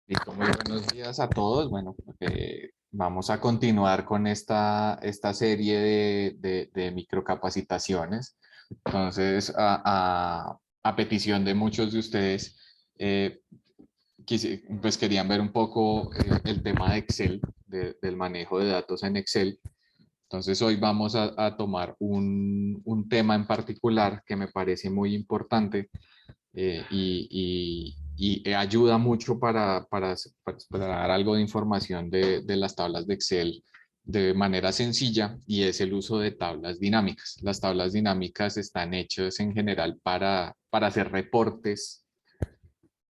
Listo, muy buenos días a todos. Bueno, vamos a continuar con esta serie de microcapacitaciones. Entonces, a petición de muchos de ustedes, pues querían ver un poco el tema de Excel, del manejo de datos en Excel. Entonces, hoy vamos a tomar un tema en particular que me parece muy importante y ayuda mucho para dar algo de información de las tablas de Excel de manera sencilla, y es el uso de tablas dinámicas. Las tablas dinámicas están hechas en general para hacer reportes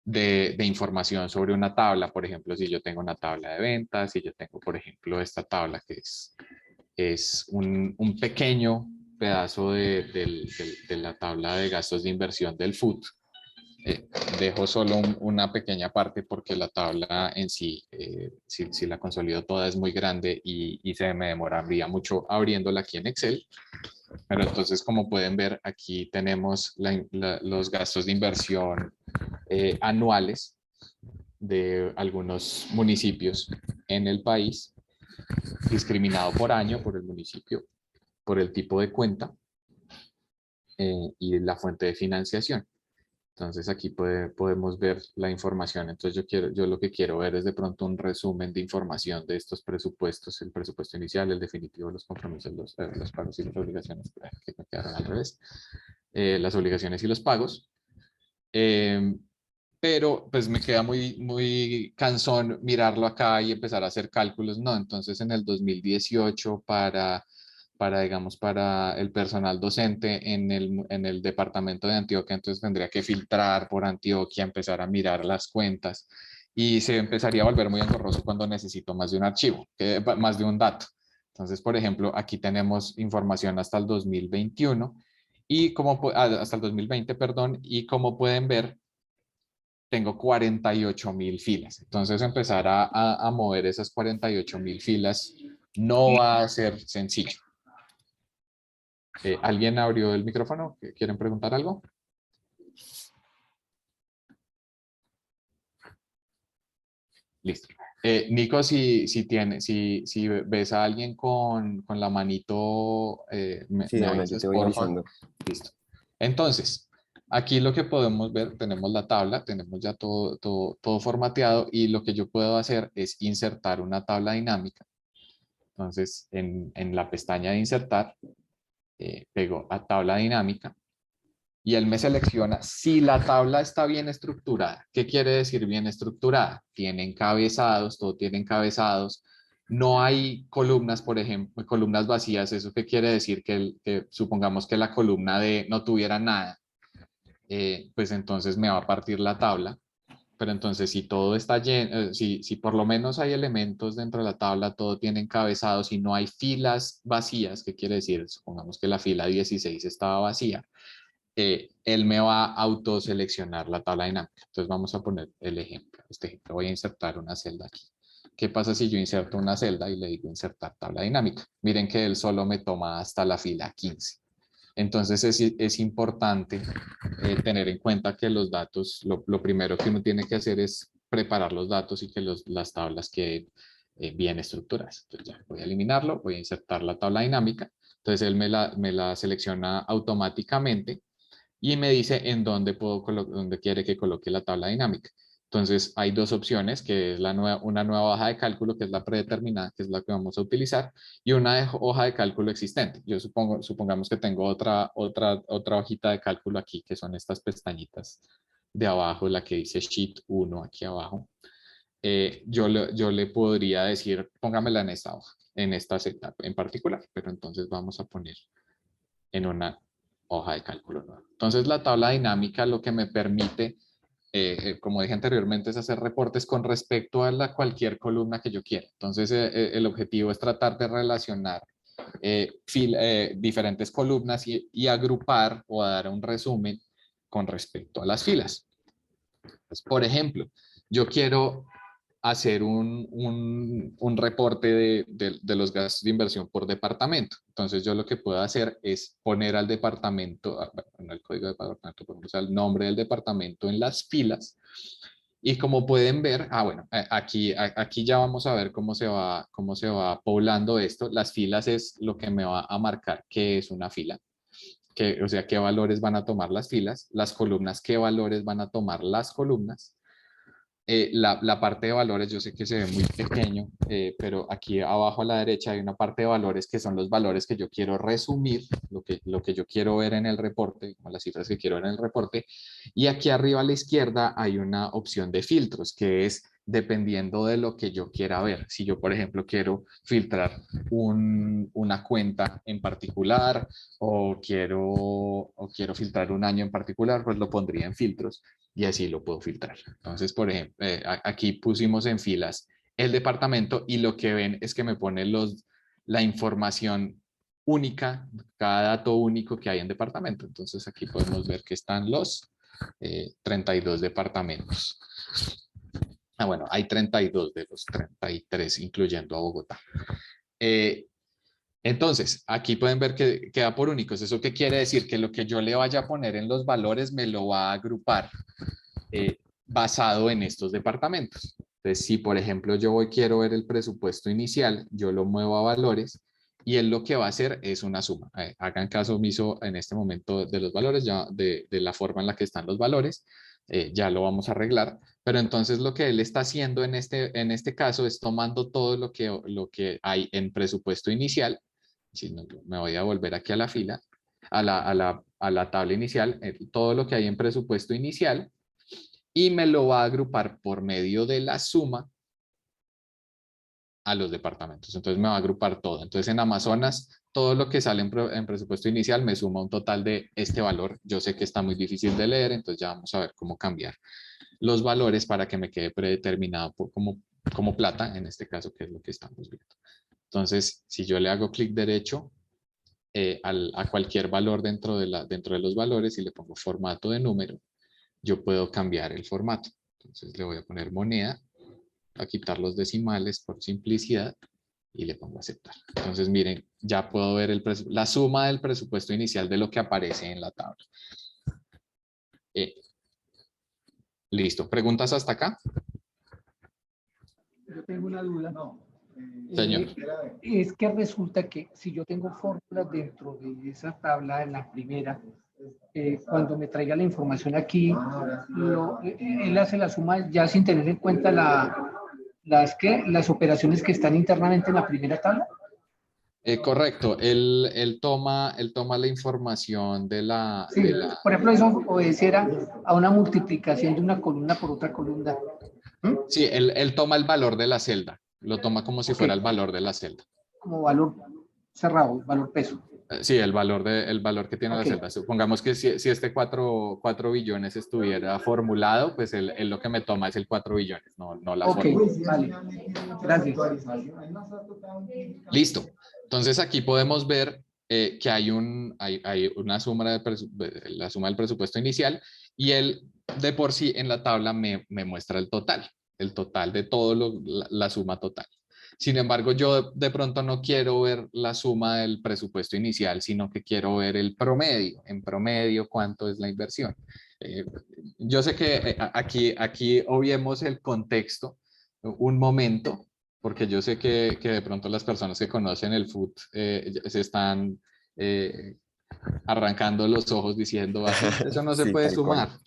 de información sobre una tabla. Por ejemplo, si yo tengo una tabla de ventas, si yo tengo, por ejemplo, esta tabla que es un pequeño pedazo de la tabla de gastos de inversión del FUT. Dejo solo una pequeña parte porque la tabla en sí, si la consolido toda, es muy grande y se me demoraría mucho abriéndola aquí en Excel. Pero entonces, como pueden ver, aquí tenemos los gastos de inversión anuales de algunos municipios en el país, discriminado por año, por el municipio, por el tipo de cuenta y la fuente de financiación. Entonces aquí podemos ver la información. Entonces yo lo que quiero ver es de pronto un resumen de información de estos presupuestos: el presupuesto inicial, el definitivo, los compromisos, los pagos y las obligaciones, que me quedaron al revés, las obligaciones y los pagos. Eh, pero pues me queda muy cansón mirarlo acá y empezar a hacer cálculos. No, entonces en el 2018 digamos, para el personal docente en el departamento de Antioquia, entonces tendría que filtrar por Antioquia, empezar a mirar las cuentas, y se empezaría a volver muy engorroso cuando necesito más de un archivo, más de un dato. Entonces, por ejemplo, aquí tenemos información hasta el 2021 y hasta el 2020, perdón, y como pueden ver, tengo 48.000 filas. Entonces, empezar a mover esas 48.000 filas no va a ser sencillo. ¿Alguien abrió el micrófono? ¿Quieren preguntar algo? Listo. Nico, si ves a alguien con la manito, Sí, me de una, yo avisas, te voy por favor. avisando. Listo. Entonces, aquí lo que podemos ver, tenemos la tabla, tenemos ya todo formateado, y lo que yo puedo hacer es insertar una tabla dinámica. Entonces, en la pestaña de insertar, pego a tabla dinámica y él me selecciona si la tabla está bien estructurada. ¿Qué quiere decir bien estructurada? Tiene encabezados, todo tiene encabezados. No hay columnas, por ejemplo, columnas vacías. ¿Eso qué quiere decir? Que supongamos que la columna D no tuviera nada, pues entonces me va a partir la tabla. Pero entonces, si todo está lleno, si por lo menos hay elementos dentro de la tabla, todo tiene encabezados y no hay filas vacías, ¿qué quiere decir? Supongamos que la fila 16 estaba vacía, él me va a autoseleccionar la tabla dinámica. Entonces vamos a poner el ejemplo. Este ejemplo, voy a insertar una celda aquí. ¿Qué pasa si yo inserto una celda y le digo insertar tabla dinámica? Miren que él solo me toma hasta la fila 15. Entonces es importante tener en cuenta que los datos, lo primero que uno tiene que hacer es preparar los datos y que las tablas queden bien estructuradas. Entonces ya voy a eliminarlo, voy a insertar la tabla dinámica. Entonces él me la selecciona automáticamente y me dice en dónde quiere que coloque la tabla dinámica. Entonces hay dos opciones, que es una nueva hoja de cálculo, que es la predeterminada, que es la que vamos a utilizar, y una hoja de cálculo existente. Yo supongamos que tengo otra hojita de cálculo aquí, que son estas pestañitas de abajo, la que dice Sheet 1 aquí abajo. Yo le podría decir, póngamela en esta hoja, en esta celda en particular, pero entonces vamos a poner en una hoja de cálculo nueva. Entonces, la tabla dinámica lo que me permite, como dije anteriormente, es hacer reportes con respecto a cualquier columna que yo quiera. Entonces, el objetivo es tratar de relacionar diferentes columnas y agrupar o dar un resumen con respecto a las filas. Pues, por ejemplo, yo quiero hacer un reporte de los gastos de inversión por departamento. Entonces yo lo que puedo hacer es poner al departamento, bueno, el código de departamento, ponemos el nombre del departamento en las filas. Y como pueden ver, bueno, aquí ya vamos a ver cómo se va poblando esto. Las filas es lo que me va a marcar qué es una fila, o sea, qué valores van a tomar las filas, las columnas, qué valores van a tomar las columnas. La parte de valores, yo sé que se ve muy pequeño, pero aquí abajo a la derecha hay una parte de valores que son los valores que yo quiero resumir, lo que yo quiero ver en el reporte, como las cifras que quiero ver en el reporte. Y aquí arriba a la izquierda hay una opción de filtros, que es dependiendo de lo que yo quiera ver. Si yo, por ejemplo, quiero filtrar una cuenta en particular o quiero filtrar un año en particular, pues lo pondría en filtros y así lo puedo filtrar. Entonces, por ejemplo, aquí pusimos en filas el departamento y lo que ven es que me pone la información única, cada dato único que hay en departamento. Entonces aquí podemos ver que están los 32 departamentos. Bueno, hay 32 de los 33, incluyendo a Bogotá. Entonces, aquí pueden ver que queda por únicos. ¿Eso qué quiere decir? Que lo que yo le vaya a poner en los valores me lo va a agrupar basado en estos departamentos. Entonces, si por ejemplo quiero ver el presupuesto inicial, yo lo muevo a valores y él lo que va a hacer es una suma. Hagan caso omiso en este momento de los valores, ya de la forma en la que están los valores, ya lo vamos a arreglar. Pero entonces lo que él está haciendo en este caso es tomando todo lo que hay en presupuesto inicial. Si no, me voy a volver aquí a la fila, a la tabla inicial, todo lo que hay en presupuesto inicial, y me lo va a agrupar por medio de la suma a los departamentos. Entonces me va a agrupar todo. Entonces en Amazonas, todo lo que sale en presupuesto inicial me suma un total de este valor. Yo sé que está muy difícil de leer, entonces ya vamos a ver cómo cambiar los valores para que me quede predeterminado como plata, en este caso, que es lo que estamos viendo. Entonces, si yo le hago clic derecho a cualquier valor dentro de los valores y le pongo formato de número, yo puedo cambiar el formato. Entonces le voy a poner moneda, a quitar los decimales por simplicidad y le pongo aceptar. Entonces miren, ya puedo ver la suma del presupuesto inicial de lo que aparece en la tabla. Listo. ¿Preguntas hasta acá? Yo tengo una duda. Señor. Es que resulta que si yo tengo fórmulas dentro de esa tabla, en la primera, cuando me traiga la información aquí, él hace la suma ya sin tener en cuenta las operaciones que están internamente en la primera tabla. Correcto, él toma la información Sí, por ejemplo, eso obedeciera a una multiplicación de una columna por otra columna. Sí, él toma el valor de la celda, lo toma como si fuera el valor de la celda. Como valor cerrado, valor peso. Sí, el valor que tiene la celda. Supongamos que si este 4 billones estuviera formulado, pues él lo que me toma es el 4 billones, no la fórmula. Vale. Gracias. Listo. Entonces aquí podemos ver que hay una suma la suma del presupuesto inicial y él de por sí en la tabla me muestra el total de todo la suma total. Sin embargo, yo de pronto no quiero ver la suma del presupuesto inicial, sino que quiero ver el promedio. En promedio, ¿cuánto es la inversión? Yo sé que aquí obviemos el contexto un momento, porque yo sé que de pronto las personas que conocen el food se están arrancando los ojos diciendo, eso no se Sí, puede tal cual. sumar.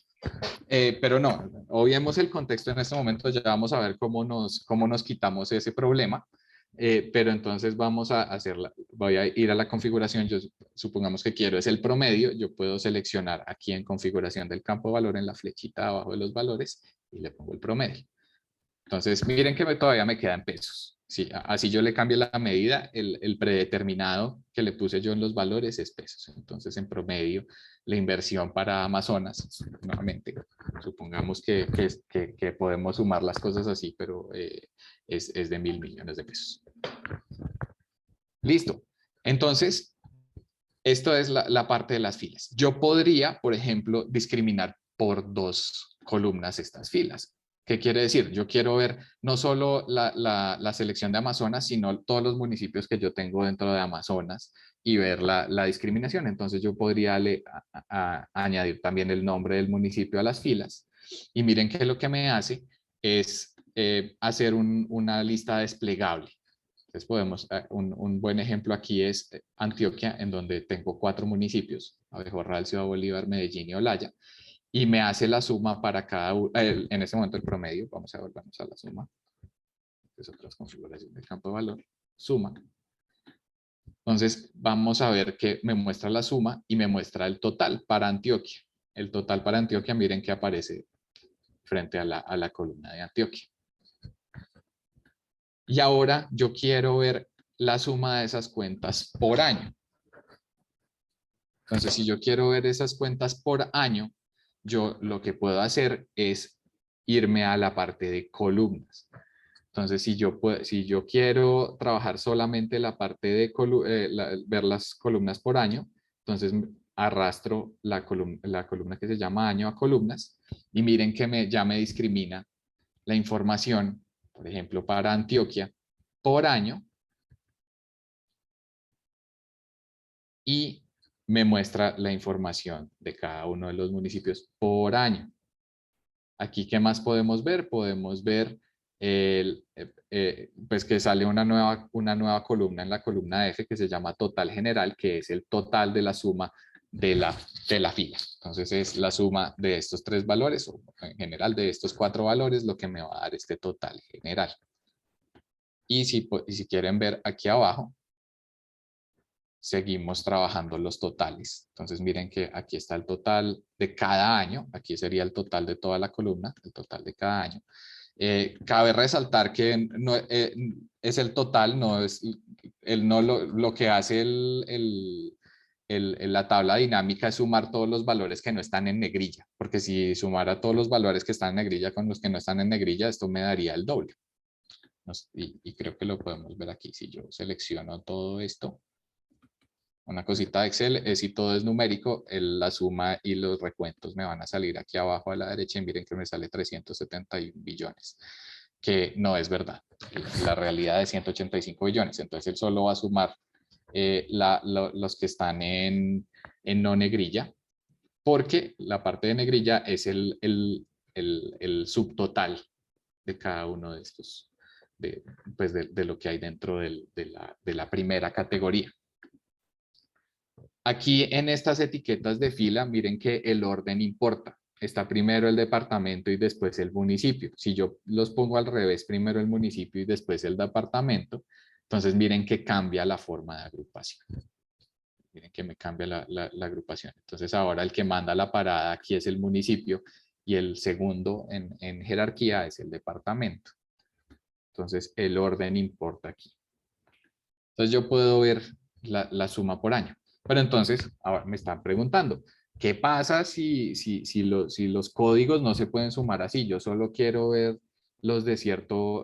Pero no, obviemos el contexto en este momento, ya vamos a ver cómo nos quitamos ese problema, pero entonces vamos a voy a ir a la configuración, supongamos que quiero es el promedio, yo puedo seleccionar aquí en configuración del campo de valor en la flechita abajo de los valores y le pongo el promedio. Entonces miren que todavía me queda en pesos. Sí, así yo le cambio la medida, el predeterminado que le puse yo en los valores es pesos. Entonces, en promedio, la inversión para Amazonas, nuevamente, supongamos que podemos sumar las cosas así, pero es de 1.000 millones de pesos. Listo. Entonces, esto es la parte de las filas. Yo podría, por ejemplo, discriminar por 2 columnas estas filas. ¿Qué quiere decir? Yo quiero ver no solo la selección de Amazonas, sino todos los municipios que yo tengo dentro de Amazonas y ver la discriminación. Entonces yo podría añadir también el nombre del municipio a las filas. Y miren que lo que me hace es hacer una lista desplegable. Entonces podemos, un buen ejemplo aquí es Antioquia, en donde tengo 4 municipios: Abejorral, Ciudad Bolívar, Medellín y Olaya, y me hace la suma para cada uno, en ese momento el promedio. Vamos a volvernos a la suma, es otras configuraciones del campo de valor, suma. Entonces vamos a ver que me muestra la suma y me muestra el total para Antioquia. El total para Antioquia, miren que aparece frente a la columna de Antioquia. Y ahora yo quiero ver la suma de esas cuentas por año. Entonces, si yo quiero ver esas cuentas por año, yo lo que puedo hacer es irme a la parte de columnas. Entonces, si yo quiero trabajar solamente la parte de ver las columnas por año, entonces arrastro la columna que se llama año a columnas, y miren que ya me discrimina la información, por ejemplo, para Antioquia por año, y me muestra la información de cada uno de los municipios por año. Aquí, ¿qué más podemos ver? Podemos ver pues que sale una nueva columna en la columna F, que se llama total general, que es el total de la suma de la fila. Entonces es la suma de estos 3 valores, o en general de estos 4 valores, lo que me va a dar este total general. Y si quieren ver aquí abajo, seguimos trabajando los totales. Entonces miren que aquí está el total de cada año, aquí sería el total de toda la columna, el total de cada año. Cabe resaltar que no, es el total, no es lo que hace la tabla dinámica es sumar todos los valores que no están en negrilla, porque si sumara todos los valores que están en negrilla con los que no están en negrilla, esto me daría el doble. Y creo que lo podemos ver aquí. Si yo selecciono todo esto, una cosita de Excel es, si todo es numérico, la suma y los recuentos me van a salir aquí abajo a la derecha, y miren que me sale 371 billones, que no es verdad. La realidad es 185 billones. Entonces él solo va a sumar los que están en no negrilla, porque la parte de negrilla es el subtotal de cada uno de estos, pues de lo que hay dentro de la primera categoría. Aquí en estas etiquetas de fila, miren que el orden importa. Está primero el departamento y después el municipio. Si yo los pongo al revés, primero el municipio y después el departamento, entonces miren que cambia la forma de agrupación. Miren que me cambia la agrupación. Entonces ahora el que manda la parada aquí es el municipio, y el segundo en jerarquía es el departamento. Entonces el orden importa aquí. Entonces yo puedo ver la suma por año. Pero entonces ahora me están preguntando, ¿qué pasa si los códigos no se pueden sumar así? Yo solo quiero ver los de cierto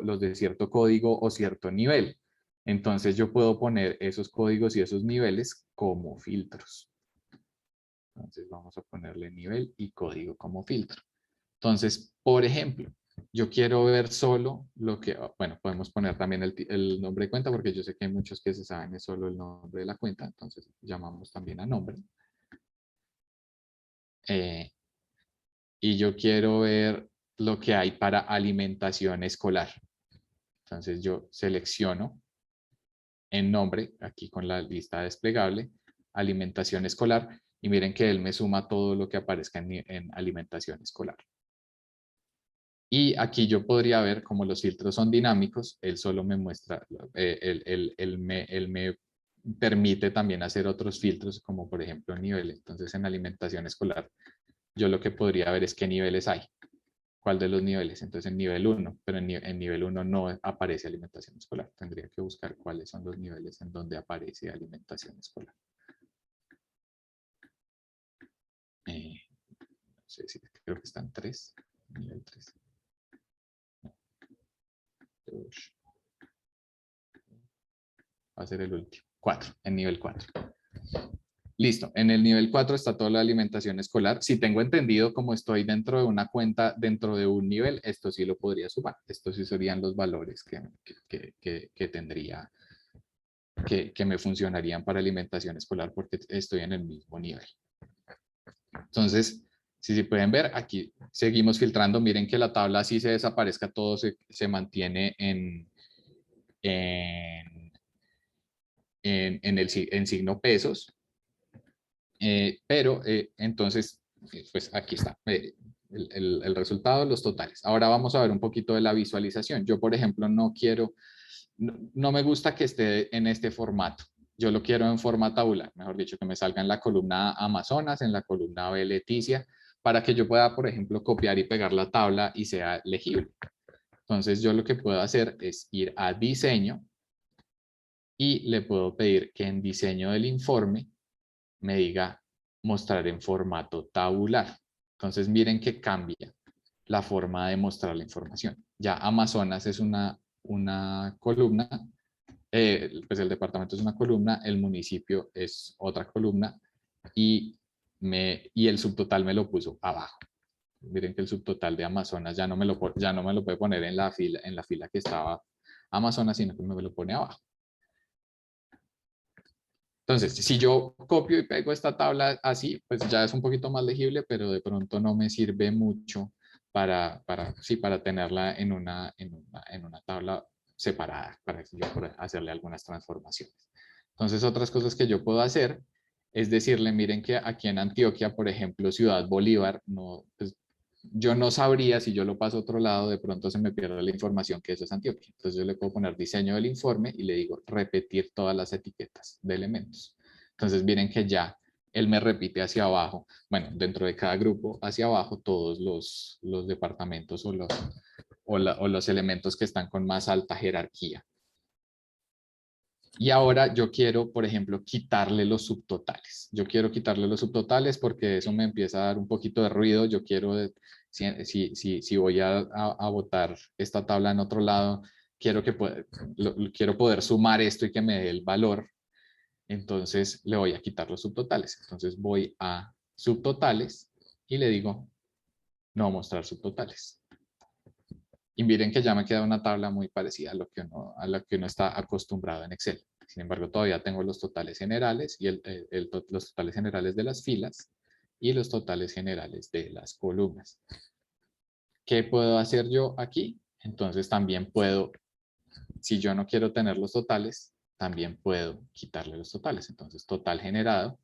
código o cierto nivel. Entonces yo puedo poner esos códigos y esos niveles como filtros. Entonces vamos a ponerle nivel y código como filtro. Entonces, por ejemplo, yo quiero ver solo lo que, bueno, podemos poner también el nombre de cuenta, porque yo sé que hay muchos que se saben es solo el nombre de la cuenta, entonces llamamos también a nombre. Y yo quiero ver lo que hay para alimentación escolar. Entonces yo selecciono en nombre, aquí con la lista desplegable, alimentación escolar, y miren que él me suma todo lo que aparezca en alimentación escolar. Y aquí yo podría ver, como los filtros son dinámicos, él solo me muestra, él me permite también hacer otros filtros, como por ejemplo niveles. Entonces en alimentación escolar, yo lo que podría ver es qué niveles hay, cuál de los niveles. Entonces en nivel 1, pero en nivel 1 no aparece alimentación escolar. Tendría que buscar cuáles son los niveles en donde aparece alimentación escolar. No sé si creo que están 3, nivel 3. Va a ser el último, 4, en nivel 4. Listo, en el nivel 4 está toda la alimentación escolar. Si tengo entendido, como estoy dentro de una cuenta, dentro de un nivel, esto sí lo podría sumar. Estos sí serían los valores que tendría, que me funcionarían para alimentación escolar porque estoy en el mismo nivel. Entonces, si pueden ver, aquí seguimos filtrando. Miren que la tabla así se desaparezca, todo se mantiene en signo pesos. Pero entonces, pues aquí está el resultado, los totales. Ahora vamos a ver un poquito de la visualización. Yo, por ejemplo, no me gusta que esté en este formato. Yo lo quiero en forma tabular, mejor dicho, que me salga en la columna Amazonas, en la columna B Leticia, para que yo pueda, por ejemplo, copiar y pegar la tabla y sea legible. Entonces, yo lo que puedo hacer es ir a diseño y le puedo pedir que en diseño del informe me diga mostrar en formato tabular. Entonces miren que cambia la forma de mostrar la información. Ya Amazonas es una columna, pues el departamento es una columna, el municipio es otra columna y el subtotal me lo puso abajo. Miren que el subtotal de Amazonas ya no me lo puede poner en la fila que estaba Amazonas, sino que me lo pone abajo. Entonces, si yo copio y pego esta tabla así, pues ya es un poquito más legible, pero de pronto no me sirve mucho para tenerla en una tabla separada, para que yo pueda hacerle algunas transformaciones. Entonces, otras cosas que yo puedo hacer es decirle, miren que aquí en Antioquia, por ejemplo, Ciudad Bolívar, no, pues, yo no sabría si yo lo paso a otro lado, de pronto se me pierde la información que eso es Antioquia. Entonces yo le puedo poner diseño del informe y le digo repetir todas las etiquetas de elementos. Entonces miren que ya él me repite hacia abajo, bueno, dentro de cada grupo hacia abajo todos los departamentos o los elementos que están con más alta jerarquía. Y ahora yo quiero, por ejemplo, quitarle los subtotales. Yo quiero quitarle los subtotales porque eso me empieza a dar un poquito de ruido. Yo quiero, si voy a botar esta tabla en otro lado, quiero quiero poder sumar esto y que me dé el valor. Entonces le voy a quitar los subtotales. Entonces voy a subtotales y le digo no mostrar subtotales. Y miren que ya me queda una tabla muy parecida a lo que uno está acostumbrado en Excel. Sin embargo, todavía tengo los totales generales y los totales generales de las filas y los totales generales de las columnas. ¿Qué puedo hacer yo aquí? Entonces también puedo, si yo no quiero tener los totales, también puedo quitarle los totales. Entonces, total generado,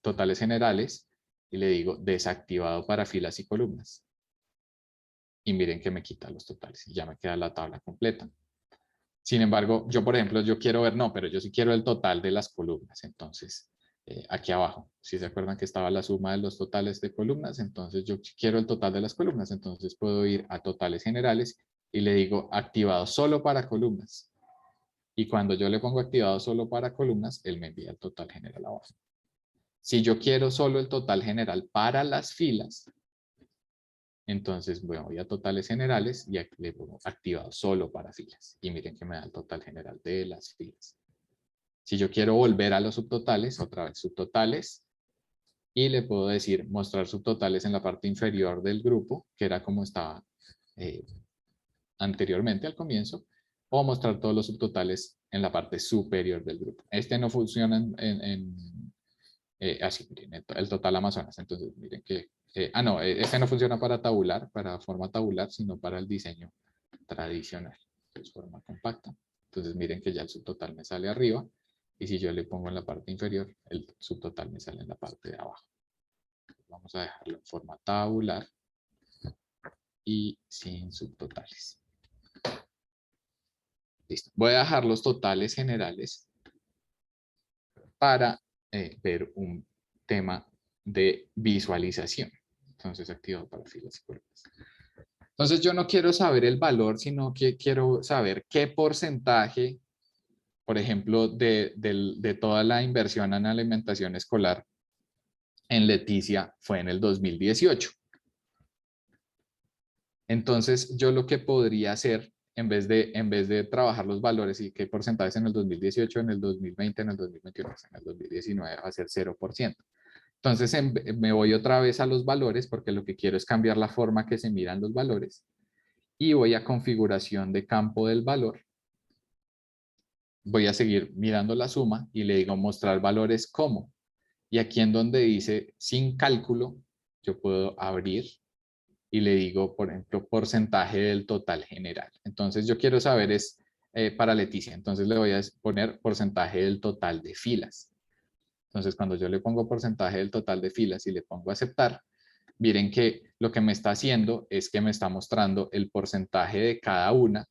totales generales, y le digo desactivado para filas y columnas. Y miren que me quita los totales y ya me queda la tabla completa. Sin embargo, yo, por ejemplo, yo quiero ver, no, pero yo sí quiero el total de las columnas. Entonces, aquí abajo, si se acuerdan que estaba la suma de los totales de columnas, entonces yo quiero el total de las columnas. Entonces puedo ir a totales generales y le digo activado solo para columnas. Y cuando yo le pongo activado solo para columnas, él me envía el total general abajo. Si yo quiero solo el total general para las filas, entonces voy a totales generales y aquí le pongo activado solo para filas. Y miren que me da el total general de las filas. Si yo quiero volver a los subtotales, otra vez subtotales, y le puedo decir mostrar subtotales en la parte inferior del grupo, que era como estaba anteriormente al comienzo, o mostrar todos los subtotales en la parte superior del grupo. Este no funciona así, miren, el total Amazonas. Entonces, miren que no, este no funciona para tabular, para forma tabular, sino para el diseño tradicional. Entonces, forma compacta. Entonces, miren que ya el subtotal me sale arriba. Y si yo le pongo en la parte inferior, el subtotal me sale en la parte de abajo. Vamos a dejarlo en forma tabular y sin subtotales. Listo. Voy a dejar los totales generales para ver un tema de visualización. Entonces, activado para filas y columnas. Entonces, yo no quiero saber el valor, sino que quiero saber qué porcentaje, por ejemplo, de toda la inversión en alimentación escolar en Leticia fue en el 2018. Entonces, yo lo que podría hacer en vez de trabajar los valores y qué porcentajes en el 2018, en el 2020, en el 2021, en el 2019 va a ser 0%. Entonces me voy otra vez a los valores porque lo que quiero es cambiar la forma que se miran los valores y voy a configuración de campo del valor. Voy a seguir mirando la suma y le digo mostrar valores como. Y aquí en donde dice sin cálculo, yo puedo abrir y le digo, por ejemplo, porcentaje del total general. Entonces yo quiero saber es para Leticia, entonces le voy a poner porcentaje del total de filas. Entonces cuando yo le pongo porcentaje del total de filas y le pongo aceptar, miren que lo que me está haciendo es que me está mostrando el porcentaje de cada una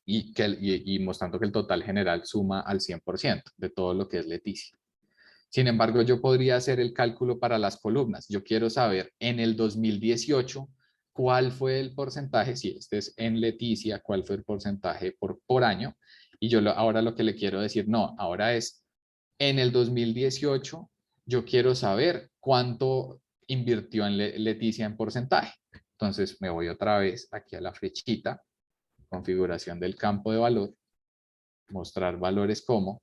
y mostrando que el total general suma al 100% de todo lo que es Leticia. Sin embargo, yo podría hacer el cálculo para las columnas. Yo quiero saber en el 2018 cuál fue el porcentaje, si este es en Leticia, cuál fue el porcentaje por año. Y yo ahora lo que le quiero decir, no, ahora es en el 2018, yo quiero saber cuánto invirtió en Leticia en porcentaje. Entonces me voy otra vez aquí a la flechita, configuración del campo de valor, mostrar valores como,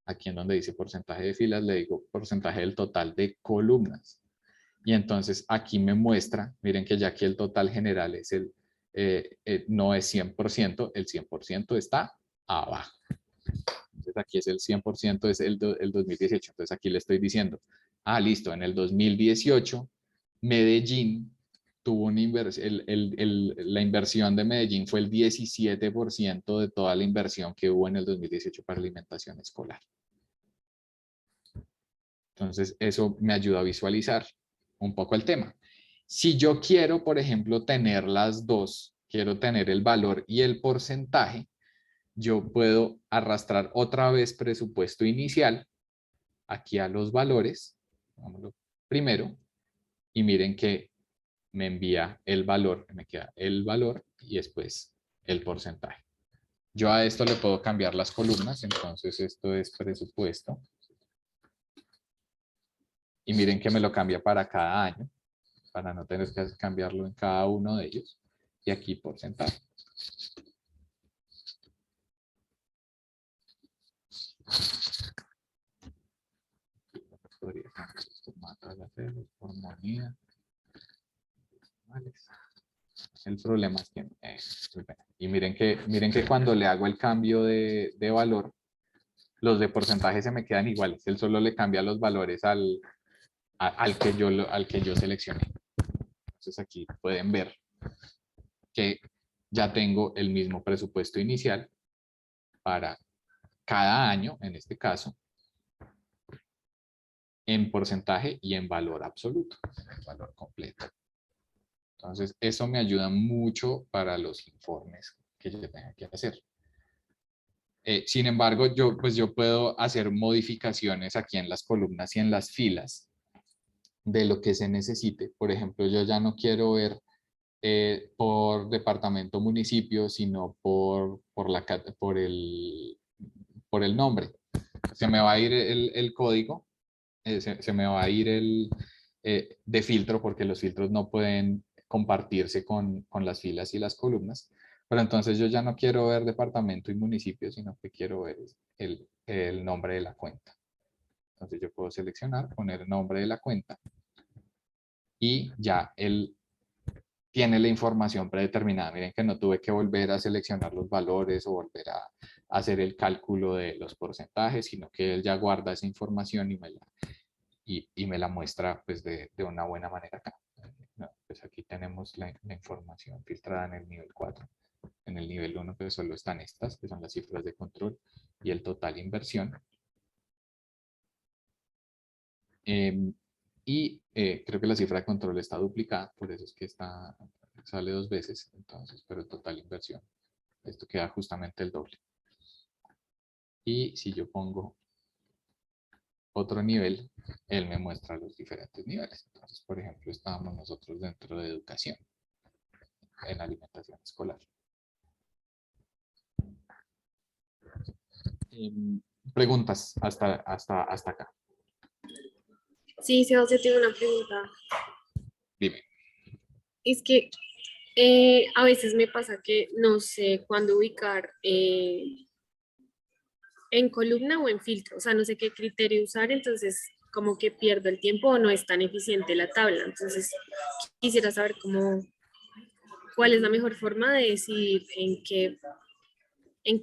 aquí en donde dice porcentaje de filas, le digo porcentaje del total de columnas. Y entonces aquí me muestra, miren que ya aquí el total general es no es 100%, el 100% está abajo. Entonces aquí es el 100%, es el 2018. Entonces aquí le estoy diciendo, listo, en el 2018 Medellín tuvo una inversión, la inversión de Medellín fue el 17% de toda la inversión que hubo en el 2018 para alimentación escolar. Entonces, eso me ayuda a visualizar un poco el tema. Si yo quiero, por ejemplo, tener las dos, quiero tener el valor y el porcentaje, yo puedo arrastrar otra vez presupuesto inicial aquí a los valores, vámonos primero, y miren que me envía el valor, me queda el valor y después el porcentaje. Yo a esto le puedo cambiar las columnas, entonces esto es presupuesto. Y miren que me lo cambia para cada año, para no tener que cambiarlo en cada uno de ellos. Y aquí porcentaje. Podría cambiar esto por moneda. El problema es que, y miren que cuando le hago el cambio de valor, los de porcentaje se me quedan iguales. Él solo le cambia los valores al que yo seleccioné. Entonces aquí pueden ver que ya tengo el mismo presupuesto inicial para cada año, en este caso, en porcentaje y en valor absoluto, en valor completo. Entonces, eso me ayuda mucho para los informes que yo tenga que hacer. Sin embargo, yo puedo hacer modificaciones aquí en las columnas y en las filas de lo que se necesite. Por ejemplo, yo ya no quiero ver por departamento municipio, sino por el nombre. Se me va a ir el código, se me va a ir de filtro porque los filtros no pueden compartirse con las filas y las columnas. Pero entonces yo ya no quiero ver departamento y municipio, sino que quiero ver el nombre de la cuenta. Entonces yo puedo seleccionar, poner el nombre de la cuenta y ya él tiene la información predeterminada. Miren que no tuve que volver a seleccionar los valores o volver a hacer el cálculo de los porcentajes, sino que él ya guarda esa información y me la muestra pues de una buena manera acá. Pues aquí tenemos la información filtrada en el nivel 4. En el nivel 1 pues solo están estas, que son las cifras de control y el total inversión. Creo que la cifra de control está duplicada, por eso es que sale 2 veces, entonces, pero el total inversión, esto queda justamente el doble. Y si yo pongo otro nivel, él me muestra los diferentes niveles. Entonces, por ejemplo, estábamos nosotros dentro de educación, en alimentación escolar. Preguntas hasta acá. Sí, Sebastián, tengo una pregunta. Dime. Es que A veces me pasa que no sé cuándo ubicar en columna o en filtro, o sea, no sé qué criterio usar, entonces como que pierdo el tiempo o no es tan eficiente la tabla. Entonces quisiera saber cuál es la mejor forma de decidir en qué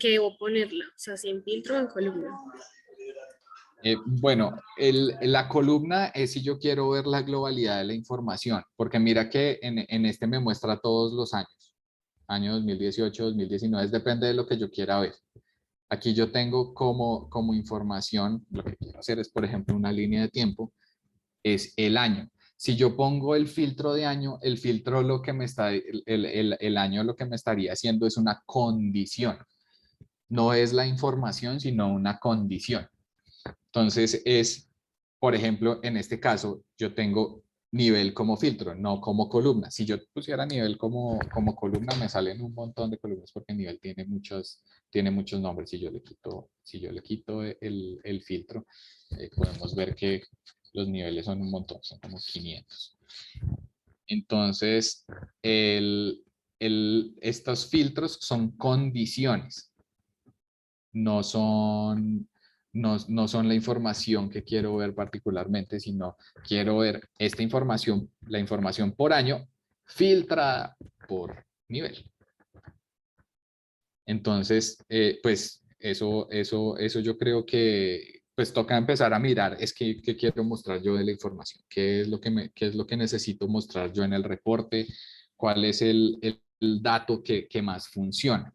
debo ponerla, o sea, si en filtro o en columna. Bueno, la columna es si yo quiero ver la globalidad de la información, porque mira que en este me muestra todos los años, año 2018, 2019, depende de lo que yo quiera ver. Aquí yo tengo como información, lo que quiero hacer es, por ejemplo, una línea de tiempo, es el año. Si yo pongo el filtro de año, el filtro lo que me está, el año lo que me estaría haciendo es una condición. No es la información, sino una condición. Entonces es, por ejemplo, en este caso, yo tengo nivel como filtro, no como columna. Si yo pusiera nivel como columna, me salen un montón de columnas porque nivel tiene muchos nombres. Si yo le quito el filtro, podemos ver que los niveles son un montón, son como 500. Entonces, estos filtros son condiciones, no son, no son la información que quiero ver particularmente, sino quiero ver esta información, la información por año, filtrada por nivel. Entonces, pues eso yo creo que pues toca empezar a mirar, es que qué quiero mostrar yo de la información, qué es lo que necesito mostrar yo en el reporte, cuál es el dato que más funciona.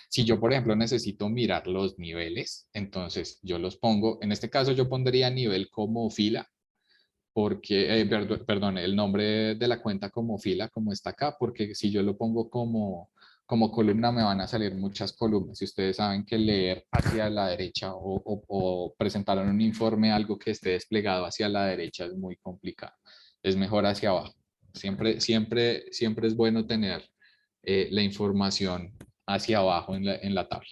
Si yo, por ejemplo, necesito mirar los niveles, entonces yo los pongo, en este caso yo pondría nivel como fila, porque, perdón, el nombre de la cuenta como fila, como está acá, porque si yo lo pongo como columna me van a salir muchas columnas. Si ustedes saben que leer hacia la derecha o presentar en un informe algo que esté desplegado hacia la derecha es muy complicado. Es mejor hacia abajo. Siempre es bueno tener la información hacia abajo en la tabla.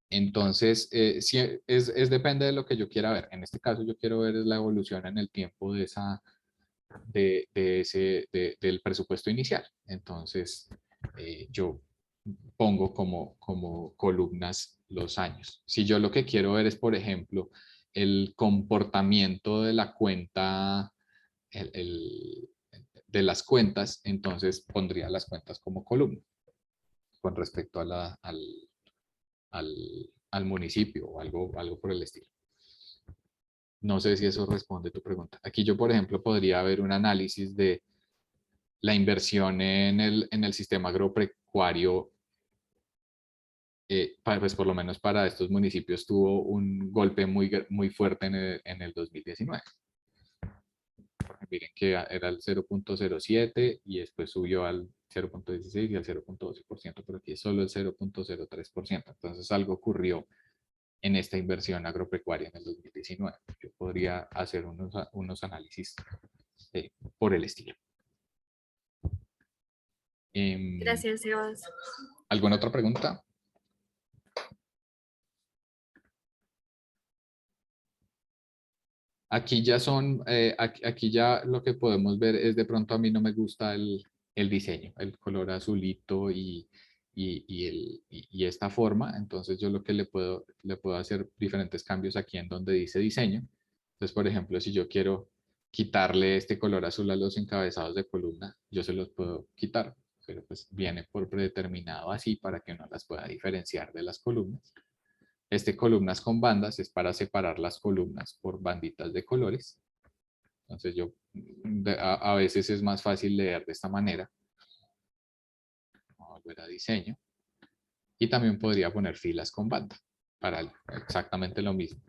Entonces, sí, depende de lo que yo quiera ver. En este caso, yo quiero ver la evolución en el tiempo del presupuesto inicial. Entonces, yo pongo como columnas los años. Si yo lo que quiero ver es, por ejemplo, el comportamiento de la cuenta, de las cuentas, entonces pondría las cuentas como columna con respecto al municipio o algo por el estilo. No sé si eso responde tu pregunta. Aquí yo, por ejemplo, podría ver un análisis de la inversión en el sistema agropecuario, pues por lo menos para estos municipios tuvo un golpe muy fuerte en el 2019. Miren que era el 0.07 y después subió al 0.16 y al 0.12%, pero aquí es solo el 0.03%. Entonces algo ocurrió en esta inversión agropecuaria en el 2019. Yo podría hacer unos análisis por el estilo. Gracias, Sebas. ¿Alguna otra pregunta? Aquí ya aquí ya lo que podemos ver es de pronto a mí no me gusta el diseño, el color azulito y esta forma. Entonces yo lo que le puedo hacer diferentes cambios aquí en donde dice diseño. Entonces, por ejemplo, si yo quiero quitarle este color azul a los encabezados de columna, yo se los puedo quitar, pero pues viene por predeterminado así para que uno las pueda diferenciar de las columnas. Columnas con bandas es para separar las columnas por banditas de colores. Entonces a veces es más fácil leer de esta manera. Vamos a volver a diseño. Y también podría poner filas con banda para exactamente lo mismo.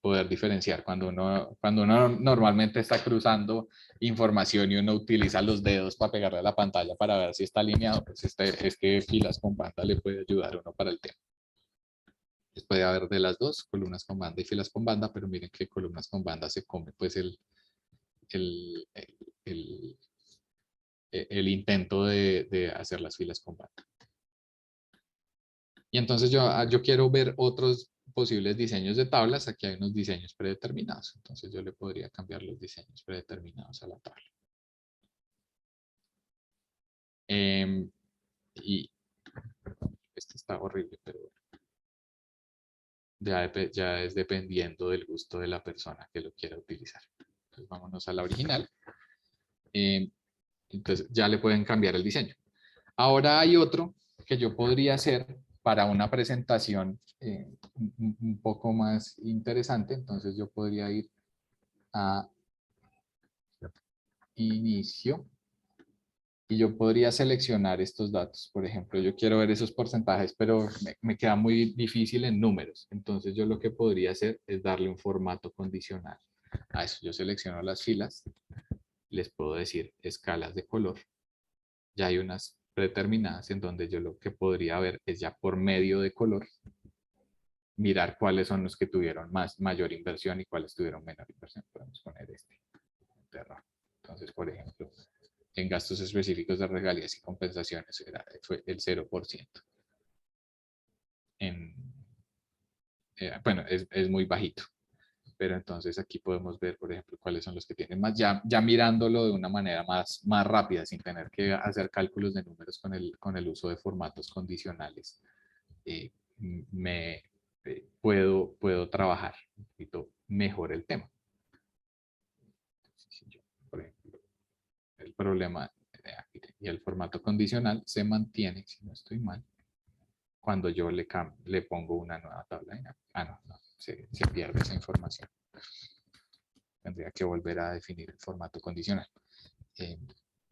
Poder diferenciar cuando uno normalmente está cruzando información y uno utiliza los dedos para pegarle a la pantalla para ver si está alineado, pues es que filas con banda le puede ayudar a uno para el tema. Puede haber de las dos, columnas con banda y filas con banda, pero miren que columnas con banda se come pues el, el, el intento de hacer las filas con banda. Y entonces yo quiero ver otros posibles diseños de tablas. Aquí hay unos diseños predeterminados. Entonces yo le podría cambiar los diseños predeterminados a la tabla. está horrible, pero bueno. Ya es dependiendo del gusto de la persona que lo quiera utilizar. Entonces vámonos a la original. Entonces ya le pueden cambiar el diseño. Ahora hay otro que yo podría hacer para una presentación un poco más interesante. Entonces yo podría ir a inicio y yo podría seleccionar estos datos. Por ejemplo, yo quiero ver esos porcentajes, pero me queda muy difícil en números. Entonces yo lo que podría hacer es darle un formato condicional a eso. Yo selecciono las filas, les puedo decir escalas de color. Ya hay unas predeterminadas en donde yo lo que podría ver es ya por medio de color, mirar cuáles son los que tuvieron mayor inversión y cuáles tuvieron menor inversión. Podemos poner este de rojo. Entonces, por ejemplo, en gastos específicos de regalías y compensaciones fue el 0%. En, bueno, es muy bajito. Pero entonces aquí podemos ver, por ejemplo, cuáles son los que tienen más, ya mirándolo de una manera más rápida, sin tener que hacer cálculos de números con el uso de formatos condicionales. Puedo trabajar un poquito mejor el tema. Por ejemplo, el problema y el formato condicional se mantiene, si no estoy mal, cuando yo le pongo una nueva tabla dinámica. No, se pierde esa información. Tendría que volver a definir el formato condicional.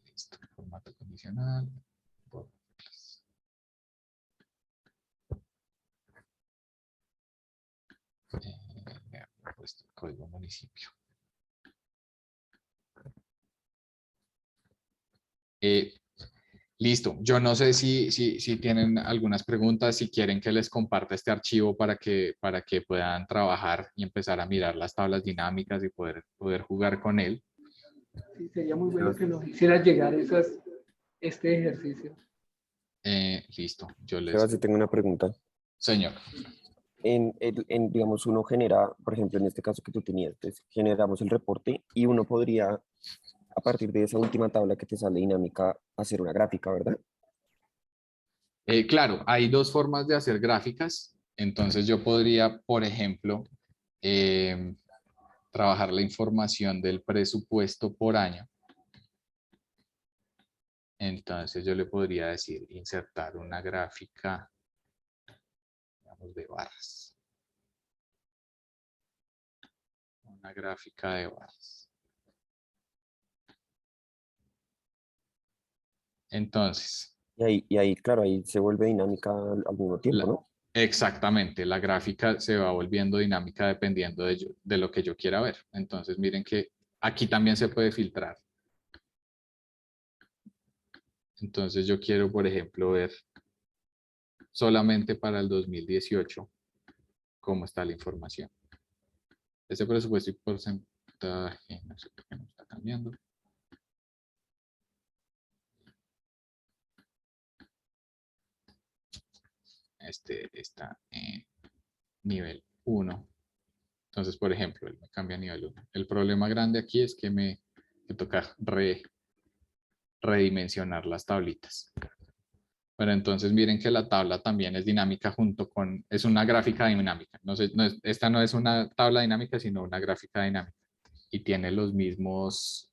Listo, formato condicional. Puesto el código municipio. Listo. Yo no sé si tienen algunas preguntas, si quieren que les comparta este archivo para que puedan trabajar y empezar a mirar las tablas dinámicas y poder jugar con él. Sí, sería muy bueno que nos hicieras llegar este ejercicio. Listo. Yo Sebas, yo tengo una pregunta. Señor. Digamos, uno genera, por ejemplo, en este caso que tú tenías, pues, generamos el reporte y uno podría, a partir de esa última tabla que te sale dinámica, hacer una gráfica, ¿verdad? Claro, hay dos formas de hacer gráficas. Entonces yo podría, por ejemplo, trabajar la información del presupuesto por año. Entonces yo le podría decir insertar una gráfica, digamos, de barras. Una gráfica de barras. Entonces. Y ahí, claro, ahí se vuelve dinámica al mismo tiempo, ¿no? Exactamente, la gráfica se va volviendo dinámica dependiendo de lo que yo quiera ver. Entonces miren que aquí también se puede filtrar. Entonces yo quiero, por ejemplo, ver solamente para el 2018 cómo está la información. Este presupuesto y porcentaje, no sé por qué no está cambiando. Este está en nivel 1. Entonces, por ejemplo, él me cambia a nivel 1. El problema grande aquí es que me toca redimensionar las tablitas. Pero entonces miren que la tabla también es dinámica es una gráfica dinámica. Esta no es una tabla dinámica, sino una gráfica dinámica. Y tiene los mismos,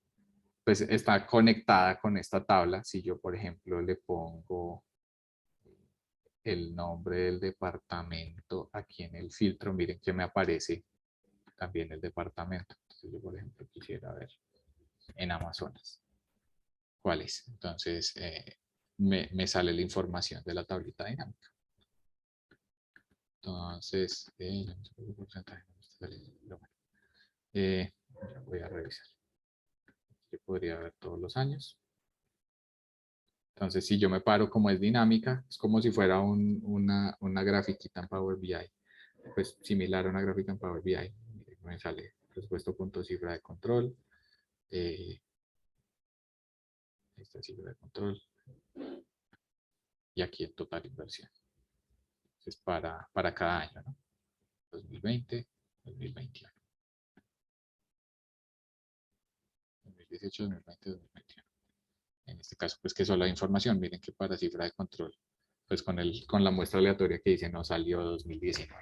pues está conectada con esta tabla. Si yo, por ejemplo, le pongo el nombre del departamento aquí en el filtro, miren que me aparece también el departamento. Entonces yo, por ejemplo, quisiera ver en Amazonas cuál es. Entonces me sale la información de la tablita dinámica. Entonces, voy a revisar. Yo podría ver todos los años. Entonces, si yo me paro como es dinámica, es como si fuera una grafiquita en Power BI. Pues similar a una gráfica en Power BI. Me sale presupuesto punto cifra de control. Esta cifra de control. Y aquí el total inversión. Es para cada año, ¿no? 2020, 2021. 2018, 2020, 2021. En este caso, pues que solo hay información. Miren que para cifra de control pues con la muestra aleatoria que dice no salió 2019.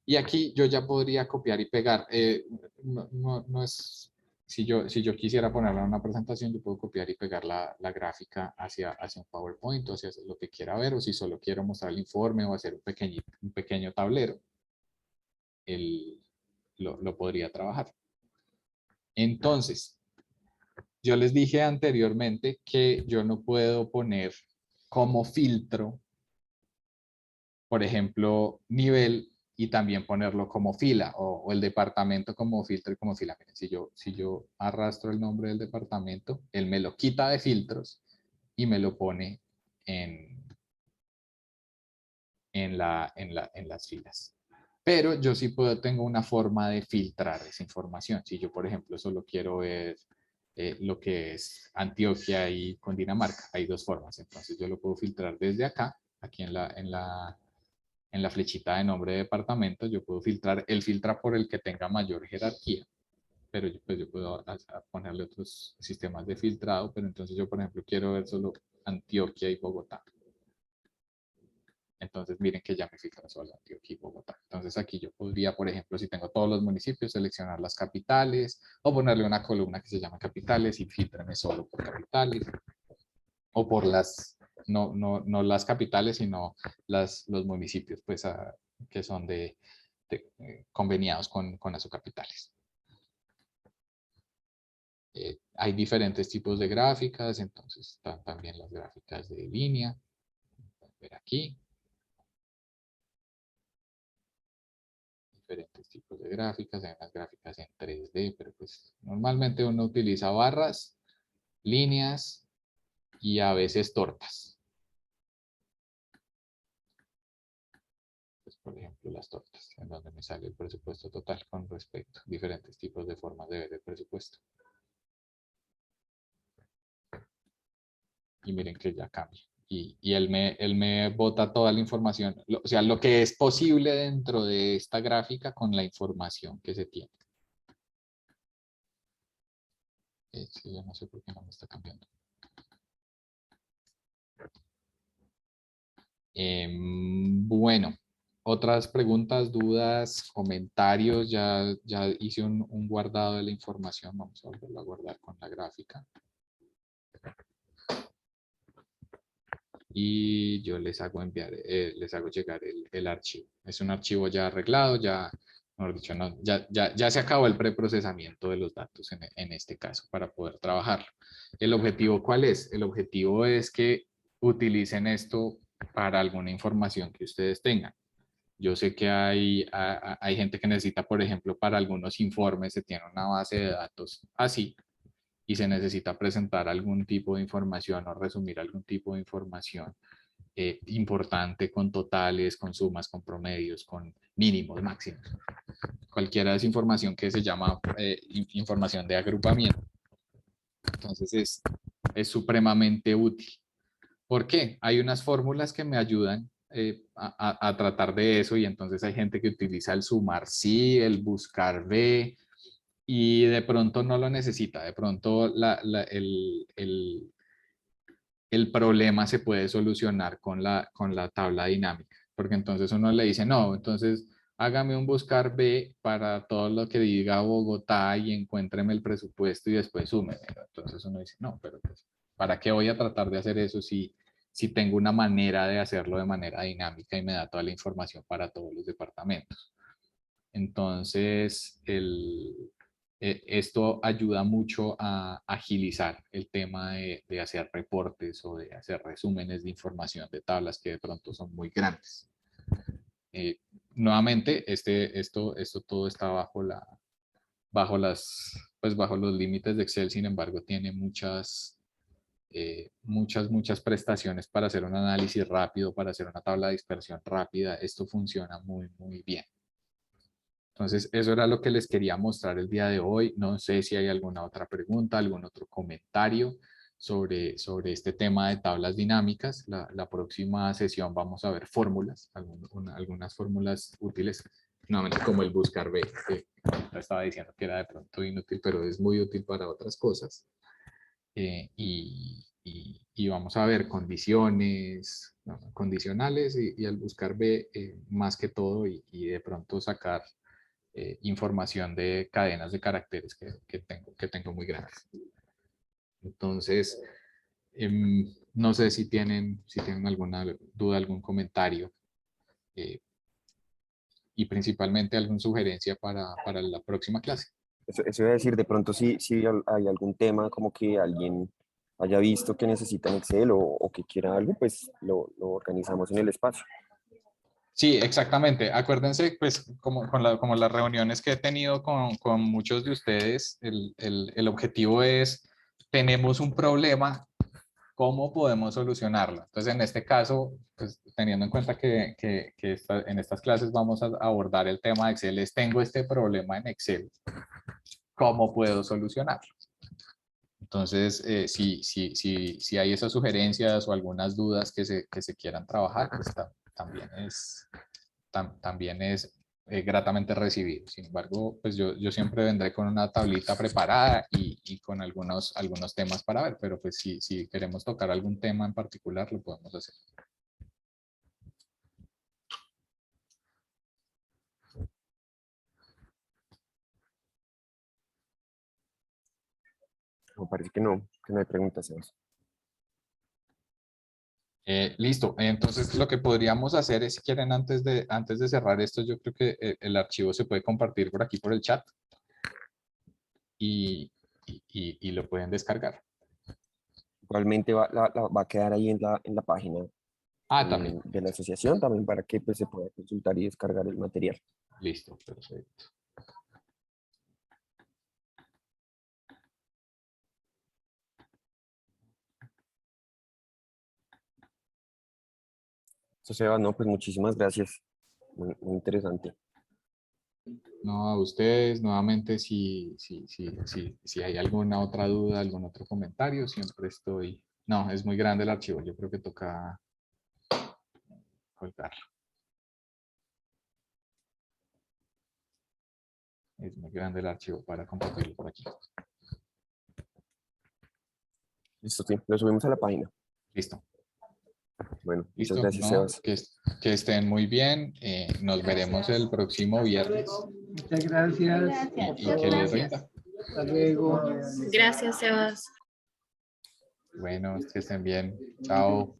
Y aquí yo ya podría copiar y pegar. No es, si yo quisiera ponerla en una presentación, yo puedo copiar y pegar la gráfica hacia un PowerPoint o hacia lo que quiera ver, o si solo quiero mostrar el informe o hacer un pequeño tablero, lo podría trabajar. Entonces, yo les dije anteriormente que yo no puedo poner como filtro, por ejemplo, nivel y también ponerlo como fila o el departamento como filtro y como fila. Miren, si yo arrastro el nombre del departamento, él me lo quita de filtros y me lo pone en las filas. Pero yo sí tengo una forma de filtrar esa información. Si yo, por ejemplo, solo quiero ver lo que es Antioquia y Cundinamarca, hay dos formas. Entonces yo lo puedo filtrar desde acá, aquí en la flechita de nombre de departamento, yo puedo filtrar, él filtra por el que tenga mayor jerarquía, pero pues yo puedo ponerle otros sistemas de filtrado, pero entonces yo, por ejemplo, quiero ver solo Antioquia y Bogotá. Entonces miren que ya me filtra solo Antioquia y Bogotá. Entonces aquí yo podría, por ejemplo, si tengo todos los municipios, seleccionar las capitales o ponerle una columna que se llama capitales y filtrarme solo por capitales o por no las capitales, sino los municipios pues, que son conveniados con las capitales. Hay diferentes tipos de gráficas, entonces están también las gráficas de línea. Pueden ver aquí. Diferentes tipos de gráficas, hay unas gráficas en 3D, pero pues normalmente uno utiliza barras, líneas y a veces tortas. Pues, por ejemplo, las tortas, en donde me sale el presupuesto total con respecto a diferentes tipos de formas de ver el presupuesto. Y miren que ya cambia. Y él me bota toda la información, o sea, lo que es posible dentro de esta gráfica con la información que se tiene. Sí, yo no sé por qué no me está cambiando. Bueno, otras preguntas, dudas, comentarios. Ya hice un guardado de la información. Vamos a volverlo a guardar con la gráfica. Y yo les hago llegar el archivo. Es un archivo ya arreglado, ya, mejor dicho, no, ya se acabó el preprocesamiento de los datos en este caso para poder trabajarlo. ¿El objetivo cuál es? El objetivo es que utilicen esto para alguna información que ustedes tengan. Yo sé que hay gente que necesita, por ejemplo, para algunos informes se tiene una base de datos así y se necesita presentar algún tipo de información o resumir algún tipo de información importante con totales, con sumas, con promedios, con mínimos, máximos. Cualquiera de esa información que se llama información de agrupamiento. Entonces es supremamente útil. ¿Por qué? Hay unas fórmulas que me ayudan a tratar de eso y entonces hay gente que utiliza el sumar sí, el buscar b y de pronto no lo necesita. De pronto el problema se puede solucionar con la tabla dinámica, porque entonces uno le dice, no, entonces hágame un buscar B para todo lo que diga Bogotá y encuéntreme el presupuesto y después súmeme. Entonces uno dice, no, pero pues, ¿para qué voy a tratar de hacer eso si tengo una manera de hacerlo de manera dinámica y me da toda la información para todos los departamentos? Entonces, esto ayuda mucho a agilizar el tema de hacer reportes o de hacer resúmenes de información de tablas que de pronto son muy grandes. Nuevamente, esto todo está bajo los límites de Excel, sin embargo, tiene muchas prestaciones para hacer un análisis rápido, para hacer una tabla de dispersión rápida. Esto funciona muy, muy bien. Entonces, eso era lo que les quería mostrar el día de hoy. No sé si hay alguna otra pregunta, algún otro comentario sobre este tema de tablas dinámicas. La próxima sesión vamos a ver fórmulas, algunas fórmulas útiles, nuevamente como el buscar B, que estaba diciendo que era de pronto inútil, pero es muy útil para otras cosas. y vamos a ver condiciones, ¿no? Condicionales y al buscar B más que todo y de pronto sacar información de cadenas de caracteres que tengo muy grandes. Entonces, no sé si tienen alguna duda, algún comentario eh, y principalmente alguna sugerencia para la próxima clase. Eso iba a decir, de pronto si hay algún tema como que alguien haya visto que necesita en Excel o que quiera algo, pues lo organizamos en el espacio. Sí, exactamente. Acuérdense, pues, como las reuniones que he tenido con muchos de ustedes, el objetivo es, tenemos un problema, ¿cómo podemos solucionarlo? Entonces, en este caso, pues, teniendo en cuenta que en estas clases vamos a abordar el tema de Excel, tengo este problema en Excel, ¿cómo puedo solucionarlo? Entonces, si hay esas sugerencias o algunas dudas que se quieran trabajar, pues también es gratamente recibido. Sin embargo, pues yo siempre vendré con una tablita preparada y con algunos temas para ver, pero pues si queremos tocar algún tema en particular, lo podemos hacer. Me parece que no hay preguntas, Sebas. Listo, entonces lo que podríamos hacer es, si quieren, antes de cerrar esto, yo creo que el archivo se puede compartir por aquí por el chat y lo pueden descargar. Igualmente va a quedar ahí en la página También. de la asociación también para que pues, se pueda consultar y descargar el material. Listo, perfecto. Eso, Sebas, no, pues muchísimas gracias. Muy interesante. No, a ustedes, nuevamente, si hay alguna otra duda, algún otro comentario, siempre estoy... No, es muy grande el archivo, yo creo que toca colgarlo. Es muy grande el archivo para compartirlo por aquí. Listo, sí, lo subimos a la página. Listo. Bueno, muchas Listo, gracias, no, Sebas. que estén muy bien. Nos veremos el próximo viernes Muchas gracias. y que les rinda. Hasta luego. Gracias, Sebas. Bueno, que estén bien. Chao.